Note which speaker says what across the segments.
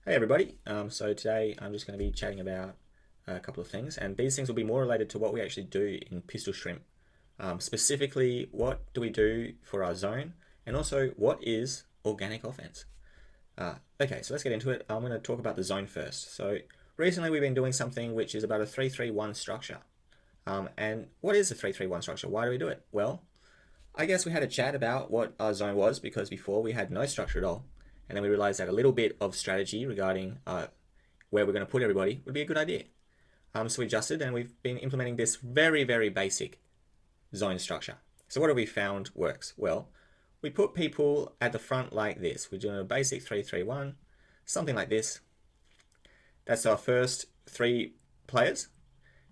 Speaker 1: Hey everybody, so today I'm just going to be chatting about a couple of things, and these things will be more related to what we actually do in pistol shrimp. Specifically, what do we do for our zone, and also what is organic offense? Okay, so let's get into it. I'm going to talk about the zone first. So recently we've been doing something which is about a 3-3-1 structure. And what is a 3-3-1 structure? Why do we do it? Well, I guess we had a chat about what our zone was because before we had no structure at all. And then we realized that a little bit of strategy regarding where we're going to put everybody would be a good idea. So we adjusted and we've been implementing this very, very basic zone structure. So what have we found works? Well, we put people at the front like this. We're doing a basic 3-3-1, something like this. That's our first 3 players.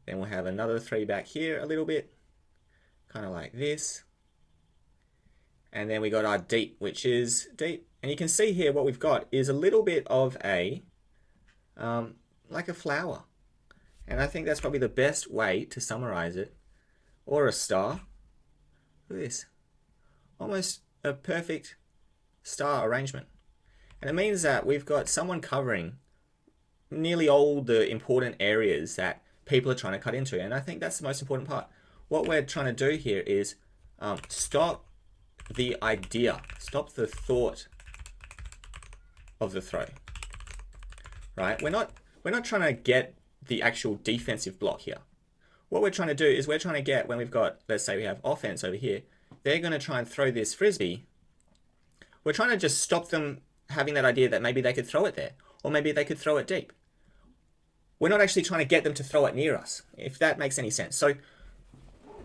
Speaker 1: Then we'll have another 3 back here a little bit, kind of like this. And then we got our deep, which is deep. And you can see here what we've got is a little bit of a, like a flower. And I think that's probably the best way to summarize it. Or a star. Look at this. Almost a perfect star arrangement. And it means that we've got someone covering nearly all the important areas that people are trying to cut into. And I think that's the most important part. What we're trying to do here is stop the idea, stop the thought of the throw. Right? We're not trying to get the actual defensive block here. What we're trying to do is we're trying to get, when we've got, let's say we have offense over here, they're going to try and throw this frisbee. We're trying to just stop them having that idea that maybe they could throw it there, or maybe they could throw it deep. We're not actually trying to get them to throw it near us, if that makes any sense. So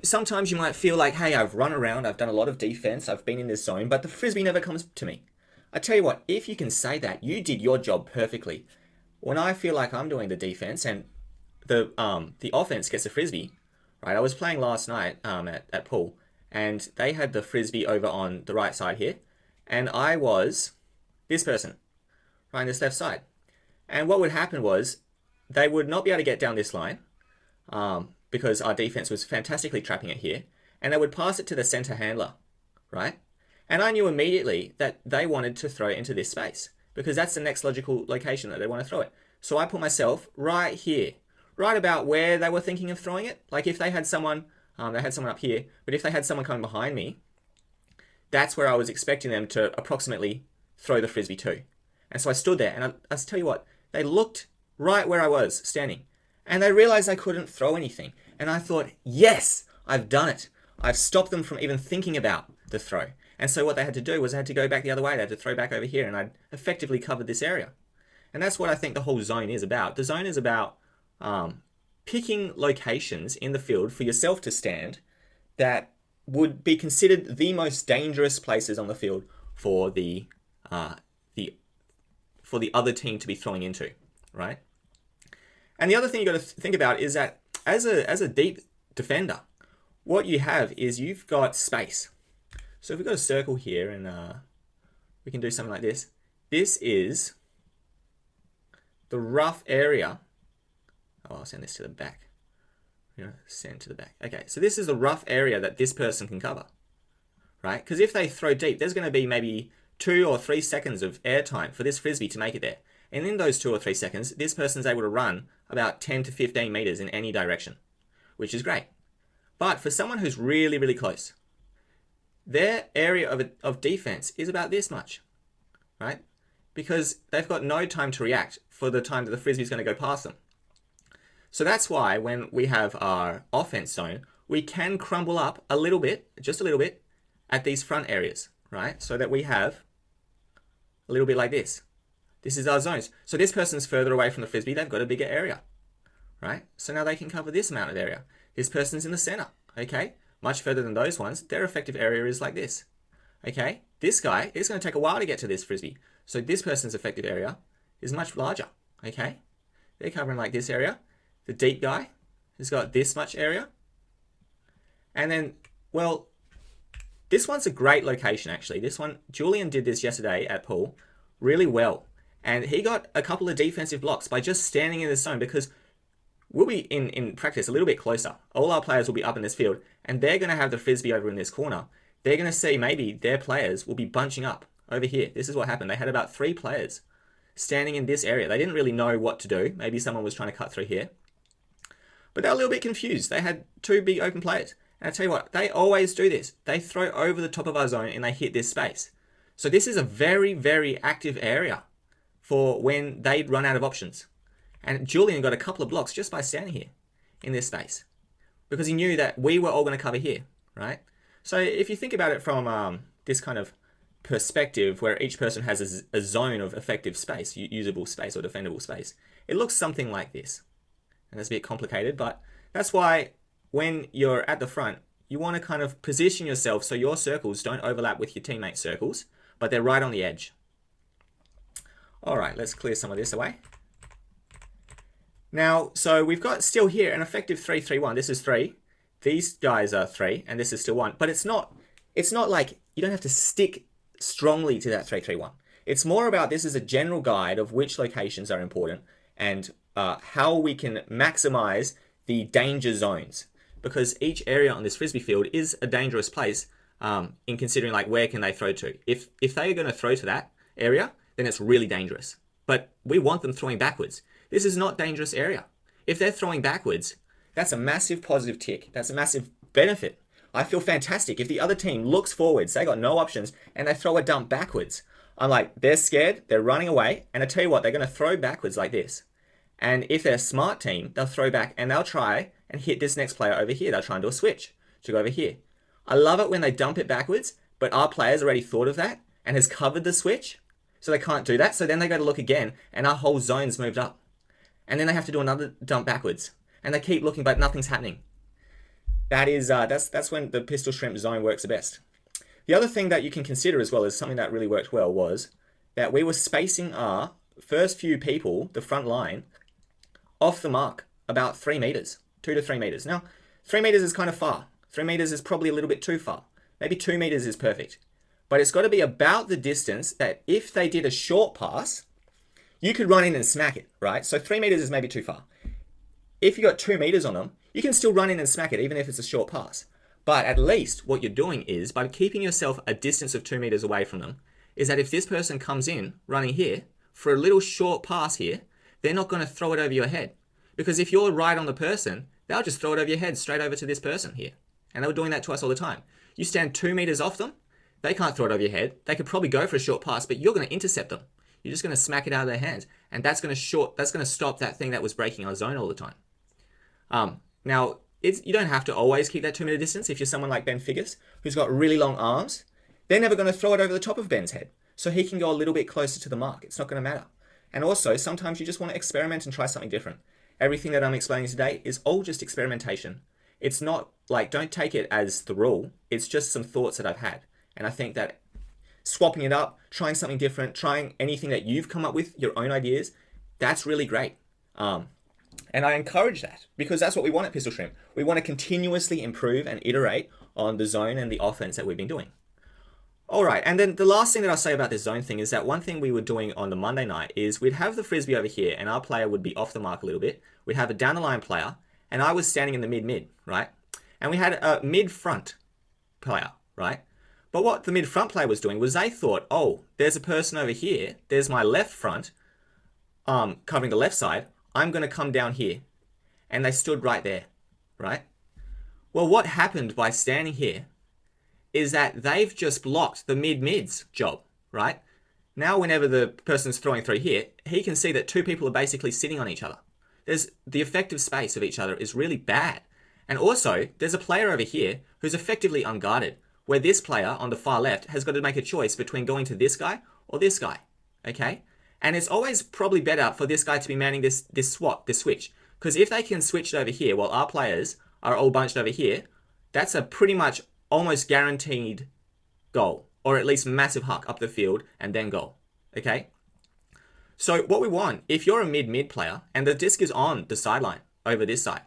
Speaker 1: sometimes you might feel like, hey, I've run around, I've done a lot of defense, I've been in this zone, but the frisbee never comes to me. I tell you what, if you can say that, you did your job perfectly. When I feel like I'm doing the defense and the offense gets a frisbee, right? I was playing last night at pool, and they had the frisbee over on the right side here, and I was this person, right on this left side. And what would happen was they would not be able to get down this line, because our defense was fantastically trapping it here, and they would pass it to the center handler, right? And I knew immediately that they wanted to throw it into this space because that's the next logical location that they want to throw it. So I put myself right here, right about where they were thinking of throwing it. Like if they had someone up here, but if they had someone coming behind me, that's where I was expecting them to approximately throw the frisbee to. And so I stood there, and I tell you what, they looked right where I was standing, and they realized I couldn't throw anything. And I thought, yes, I've done it. I've stopped them from even thinking about the throw. And so what they had to do was they had to go back the other way. They had to throw back over here, and I'd effectively covered this area. And that's what I think the whole zone is about. The zone is about picking locations in the field for yourself to stand that would be considered the most dangerous places on the field for the other team to be throwing into, right? And the other thing you got to think about is that as a deep defender, what you have is you've got space. So if we've got a circle here, and we can do something like this. This is the rough area. Oh, I'll send this to the back. Send to the back. Okay, so this is the rough area that this person can cover, right? Because if they throw deep, there's going to be maybe 2 or 3 seconds of air time for this frisbee to make it there. And in those 2 or 3 seconds, this person's able to run about 10 to 15 meters in any direction, which is great. But for someone who's really, really close, their area of defense is about this much, right? Because they've got no time to react for the time that the frisbee is going to go past them. So that's why when we have our offense zone, we can crumble up a little bit, just a little bit, at these front areas, right? So that we have a little bit like this. This is our zones. So this person's further away from the frisbee, they've got a bigger area, right? So now they can cover this amount of area. This person's in the center, okay? Much further than those ones. Their effective area is like this, okay? This guy, it's going to take a while to get to this frisbee. So this person's effective area is much larger, okay? They're covering like this area. The deep guy has got this much area. And then, well, this one's a great location, actually. This one, Julian did this yesterday at pool really well. And he got a couple of defensive blocks by just standing in this zone because we'll be in practice a little bit closer. All our players will be up in this field, and they're going to have the frisbee over in this corner. They're going to see maybe their players will be bunching up over here. This is what happened. They had about 3 players standing in this area. They didn't really know what to do. Maybe someone was trying to cut through here. But they were a little bit confused. They had two big open players. And I tell you what, they always do this. They throw over the top of our zone and they hit this space. So this is a very, very active area for when they'd run out of options. And Julian got a couple of blocks just by standing here in this space, because he knew that we were all going to cover here, right? So if you think about it from this kind of perspective where each person has a zone of effective space, usable space or defendable space, it looks something like this. And that's a bit complicated, but that's why when you're at the front, you want to kind of position yourself so your circles don't overlap with your teammates' circles, but they're right on the edge. All right, let's clear some of this away. Now, so we've got still here an effective 3-3-1. This is 3. These guys are 3, and this is still 1. But it's not like you don't have to stick strongly to that 3-3-1. It's more about this is a general guide of which locations are important and how we can maximize the danger zones. Because each area on this Frisbee field is a dangerous place in considering like where can they throw to. If they are going to throw to that area, then it's really dangerous. But we want them throwing backwards. This is not dangerous area. If they're throwing backwards, that's a massive positive tick. That's a massive benefit. I feel fantastic. If the other team looks forwards, they got no options, and they throw a dump backwards, I'm like, they're scared, they're running away, and I tell you what, they're going to throw backwards like this. And if they're a smart team, they'll throw back and they'll try and hit this next player over here. They'll try and do a switch to go over here. I love it when they dump it backwards, but our players already thought of that and has covered the switch, so they can't do that. So then they go to look again, and our whole zone's moved up. And then they have to do another dump backwards. And they keep looking, but nothing's happening. That is, that's when the pistol shrimp zone works the best. The other thing that you can consider as well as something that really worked well was that we were spacing our first few people, the front line, off the mark about 3 meters, 2 to 3 meters. Now, 3 meters is kind of far. 3 meters is probably a little bit too far. Maybe 2 meters is perfect. But it's got to be about the distance that if they did a short pass, you could run in and smack it, right? So 3 meters is maybe too far. If you got 2 meters on them, you can still run in and smack it, even if it's a short pass. But at least what you're doing is, by keeping yourself a distance of 2 meters away from them, is that if this person comes in running here for a little short pass here, they're not going to throw it over your head. Because if you're right on the person, they'll just throw it over your head straight over to this person here. And they were doing that to us all the time. You stand 2 meters off them, they can't throw it over your head. They could probably go for a short pass, but you're going to intercept them. You're just going to smack it out of their hands. And that's going to stop that thing that was breaking our zone all the time. Now, you don't have to always keep that 2 meter distance. If you're someone like Ben Figgis, who's got really long arms, they're never going to throw it over the top of Ben's head. So he can go a little bit closer to the mark. It's not going to matter. And also, sometimes you just want to experiment and try something different. Everything that I'm explaining today is all just experimentation. It's not like, don't take it as the rule. It's just some thoughts that I've had. And I think that swapping it up, trying something different, trying anything that you've come up with, your own ideas, that's really great. And I encourage that because that's what we want at Pistol Shrimp. We want to continuously improve and iterate on the zone and the offense that we've been doing. All right, and then the last thing that I'll say about this zone thing is that one thing we were doing on the Monday night is we'd have the Frisbee over here and our player would be off the mark a little bit. We'd have a down the line player and I was standing in the mid-mid, right? And we had a mid-front player, right? But what the mid-front player was doing was they thought, oh, there's a person over here. There's my left front covering the left side. I'm going to come down here. And they stood right there, right? Well, what happened by standing here is that they've just blocked the mid-mid's job, right? Now, whenever the person's throwing through here, he can see that two people are basically sitting on each other. The effective space of each other is really bad. And also, there's a player over here who's effectively unguarded, where this player on the far left has got to make a choice between going to this guy or this guy, okay? And it's always probably better for this guy to be manning this switch. Because if they can switch it over here while our players are all bunched over here, that's a pretty much almost guaranteed goal. Or at least massive huck up the field and then goal, okay? So what we want, if you're a mid-mid player and the disc is on the sideline over this side,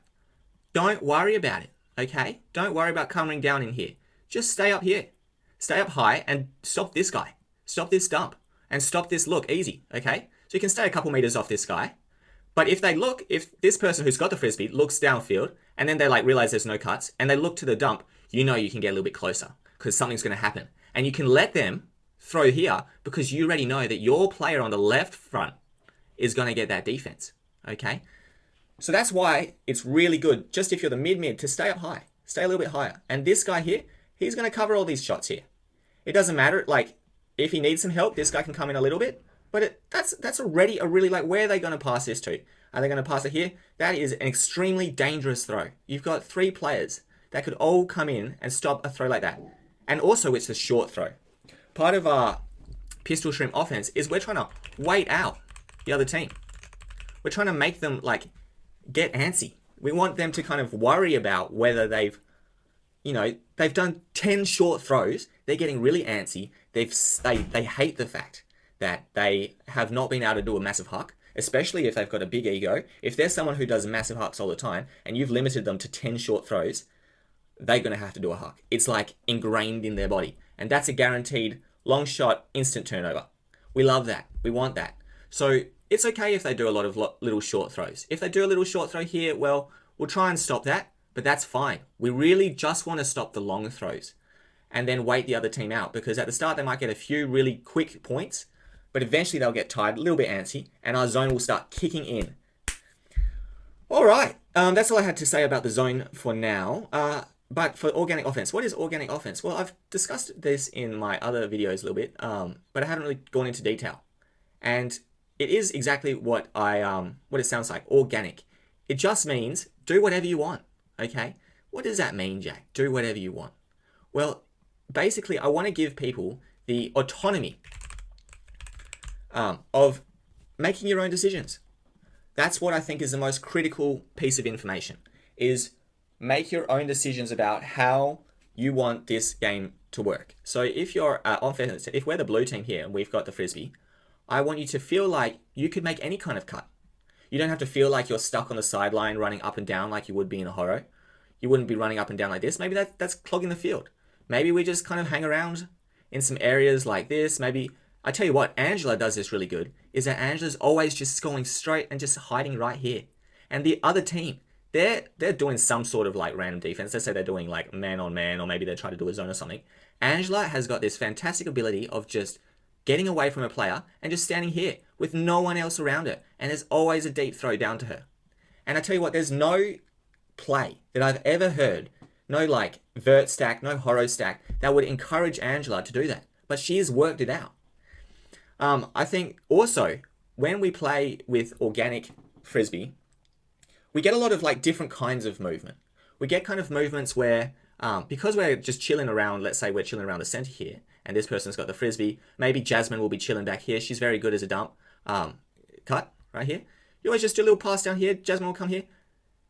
Speaker 1: don't worry about it, okay? Don't worry about coming down in here. Just stay up here. Stay up high and stop this guy. Stop this dump. And stop this look easy, okay? So you can stay a couple meters off this guy. But if this person who's got the Frisbee looks downfield and then they realize there's no cuts and they look to the dump, you know you can get a little bit closer because something's going to happen. And you can let them throw here because you already know that your player on the left front is going to get that defense. Okay? So that's why it's really good, just if you're the mid-mid, to stay up high. Stay a little bit higher. And this guy here, he's going to cover all these shots here. It doesn't matter. Like, if he needs some help, this guy can come in a little bit. But that's already a really, like, where are they going to pass this to? Are they going to pass it here? That is an extremely dangerous throw. You've got 3 players that could all come in and stop a throw like that. And also, it's a short throw. Part of our pistol shrimp offense is we're trying to wait out the other team. We're trying to make them, like, get antsy. We want them to kind of worry about whether they've done 10 short throws. They're getting really antsy. They hate the fact that they have not been able to do a massive huck, especially if they've got a big ego. If there's someone who does massive hucks all the time and you've limited them to 10 short throws, they're going to have to do a huck. It's like ingrained in their body. And that's a guaranteed long shot, instant turnover. We love that. We want that. So it's okay if they do a lot of little short throws. If they do a little short throw here, well, we'll try and stop that, but that's fine. We really just want to stop the long throws and then wait the other team out, because at the start they might get a few really quick points, but eventually they'll get tired, a little bit antsy, and our zone will start kicking in. All right, that's all I had to say about the zone for now. But for organic offense, what is organic offense? Well, I've discussed this in my other videos a little bit, but I haven't really gone into detail. And it is exactly what it sounds like, organic. It just means do whatever you want, okay? What does that mean, Jack? Do whatever you want. Well, basically, I want to give people the autonomy of making your own decisions. That's what I think is the most critical piece of information, is make your own decisions about how you want this game to work. So if you're offense, if we're the blue team here and we've got the Frisbee, I want you to feel like you could make any kind of cut. You don't have to feel like you're stuck on the sideline running up and down like you would be in a horror. You wouldn't be running up and down like this. Maybe that's clogging the field. Maybe we just kind of hang around in some areas like this. Maybe, I tell you what, Angela does this really good, is that Angela's always just going straight and just hiding right here. And the other team, they're doing some sort of like random defense. Let's say they're doing like man on man, or maybe they're trying to do a zone or something. Angela has got this fantastic ability of just getting away from a player and just standing here with no one else around her. And there's always a deep throw down to her. And I tell you what, there's no play that I've ever heard, no like vert stack, no horror stack, that would encourage Angela to do that. But she has worked it out. I think also when we play with organic Frisbee, we get a lot of like different kinds of movement. We get kind of movements where, because we're just chilling around, let's say we're chilling around the center here, and this person's got the Frisbee, maybe Jasmine will be chilling back here. She's very good as a dump. Cut right here. You always just do a little pass down here. Jasmine will come here.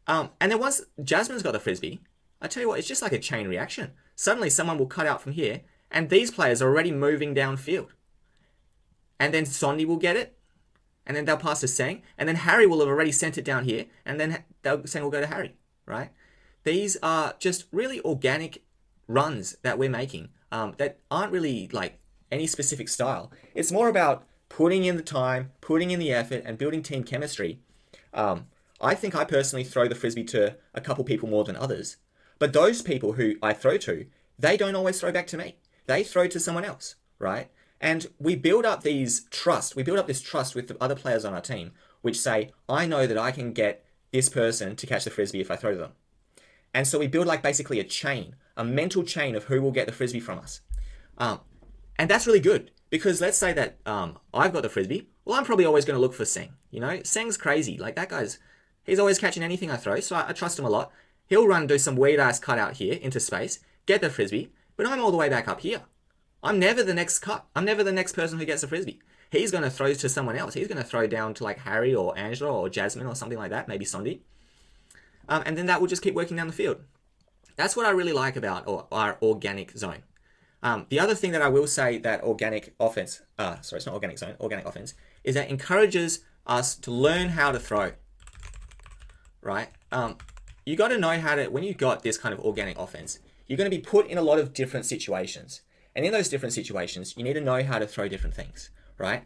Speaker 1: And then once Jasmine's got the Frisbee, I tell you what, it's just like a chain reaction. Suddenly someone will cut out from here, and these players are already moving downfield. And then Sondi will get it, and then they'll pass to Seng, and then Harry will have already sent it down here, and then Seng will go to Harry, right? These are just really organic runs that we're making that aren't really like any specific style. It's more about putting in the time, putting in the effort, and building team chemistry. I think I personally throw the Frisbee to a couple people more than others, but those people who I throw to, they don't always throw back to me. They throw to someone else, right? And we build up this trust with the other players on our team, which say, I know that I can get this person to catch the Frisbee if I throw to them. And so we build like basically a chain, a mental chain of who will get the Frisbee from us. And that's really good, because let's say that I've got the Frisbee. Well, I'm probably always going to look for Seng. You know, Seng's crazy. Like that he's always catching anything I throw, so I trust him a lot. He'll run, do some weird ass cut out here into space, get the Frisbee, but I'm all the way back up here. I'm never the next cut. I'm never the next person who gets the Frisbee. He's going to throw to someone else. He's going to throw down to like Harry or Angela or Jasmine or something like that, maybe Sondi. And then that will just keep working down the field. That's what I really like about our organic zone. The other thing that I will say that organic offense, it's not organic zone, organic offense, is that encourages us to learn how to throw, right? You got to know how to, when you've got this kind of organic offense, you're going to be put in a lot of different situations. And in those different situations, you need to know how to throw different things, right?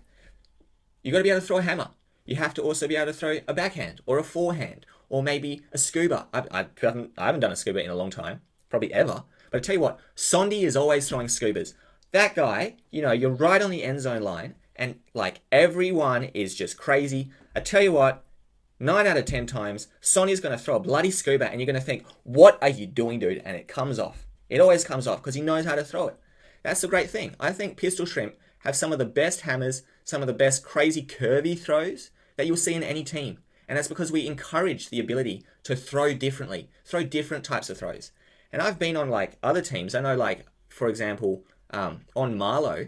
Speaker 1: You got to be able to throw a hammer. You have to also be able to throw a backhand or a forehand or maybe a scuba. I haven't done a scuba in a long time, probably ever. But I tell you what, Sondi is always throwing scubas. That guy, you know, you're right on the end zone line and like everyone is just crazy. I tell you what, 9 out of 10 times, Sonny's going to throw a bloody scuba and you're going to think, what are you doing, dude? And it comes off. It always comes off because he knows how to throw it. That's the great thing. I think Pistol Shrimp have some of the best hammers, some of the best crazy curvy throws that you'll see in any team. And that's because we encourage the ability to throw differently, throw different types of throws. And I've been on like other teams. I know, like, for example, on Marlow,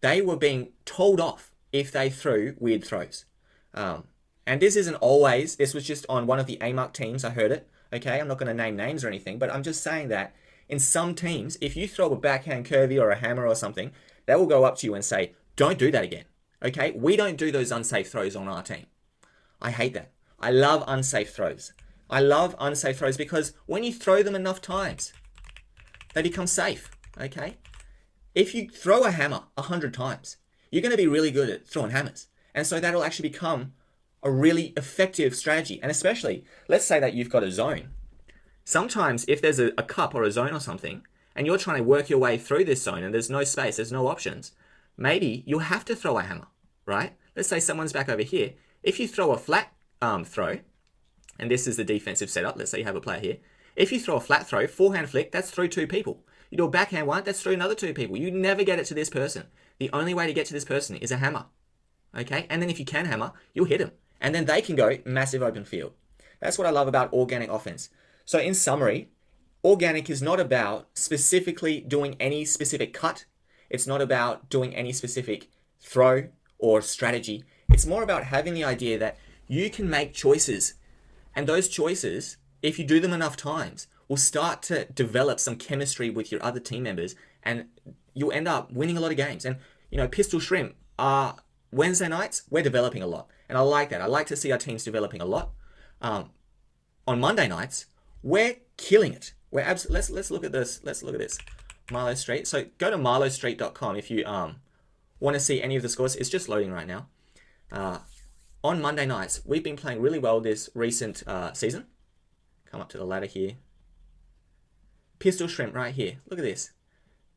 Speaker 1: they were being told off if they threw weird throws. And this isn't always, this was just on one of the AMUC teams, I heard it. Okay, I'm not going to name names or anything, but I'm just saying that in some teams, if you throw a backhand curvy or a hammer or something, they will go up to you and say, don't do that again. Okay, we don't do those unsafe throws on our team. I hate that. I love unsafe throws. I love unsafe throws because when you throw them enough times, they become safe. Okay, if you throw a hammer 100 times, you're going to be really good at throwing hammers. And so that'll actually become a really effective strategy. And especially, let's say that you've got a zone. Sometimes if there's a cup or a zone or something, and you're trying to work your way through this zone and there's no space, there's no options, maybe you'll have to throw a hammer, right? Let's say someone's back over here. If you throw a flat throw, and this is the defensive setup, let's say you have a player here. If you throw a flat throw, forehand flick, that's through 2 people. You do a backhand one, that's through another 2 people. You never get it to this person. The only way to get to this person is a hammer. Okay? And then if you can hammer, you'll hit them. And then they can go massive open field. That's what I love about organic offense. So in summary, organic is not about specifically doing any specific cut. It's not about doing any specific throw or strategy. It's more about having the idea that you can make choices. And those choices, if you do them enough times, will start to develop some chemistry with your other team members. And you'll end up winning a lot of games. And, you know, Pistol Shrimp are Wednesday nights, we're developing a lot. And I like that. I like to see our teams developing a lot. On Monday nights, we're killing it. Let's look at this. Let's look at this. Marlow Street. So go to marlowstreet.com if you want to see any of the scores. It's just loading right now. On Monday nights, we've been playing really well this recent season. Come up to the ladder here. Pistol Shrimp right here. Look at this.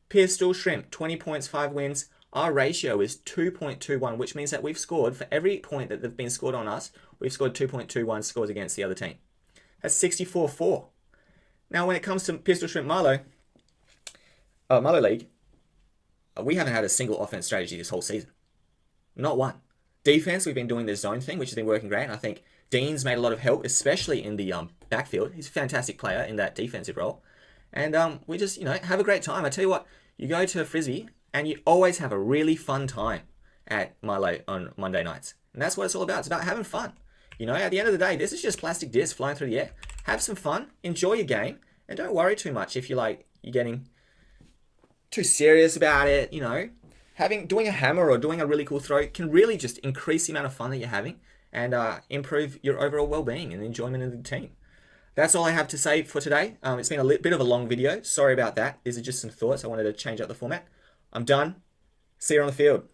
Speaker 1: Pistol Shrimp, 20 points, 5 wins. Our ratio is 2.21, which means that we've scored, for every point that they've been scored on us, we've scored 2.21 scores against the other team. That's 64-4. Now, when it comes to Pistol Shrimp Marlow League, we haven't had a single offense strategy this whole season. Not one. Defense, we've been doing the zone thing, which has been working great. And I think Dean's made a lot of help, especially in the backfield. He's a fantastic player in that defensive role. And we just, you know, have a great time. I tell you what, you go to Frisbee and you always have a really fun time at Marlow on Monday nights. And that's what it's all about. It's about having fun. You know, at the end of the day, this is just plastic discs flying through the air. Have some fun, enjoy your game, and don't worry too much if you're getting too serious about it. You know, doing a hammer or doing a really cool throw can really just increase the amount of fun that you're having and improve your overall well-being and enjoyment of the team. That's all I have to say for today. It's been a bit of a long video. Sorry about that. These are just some thoughts. I wanted to change up the format. I'm done. See you on the field.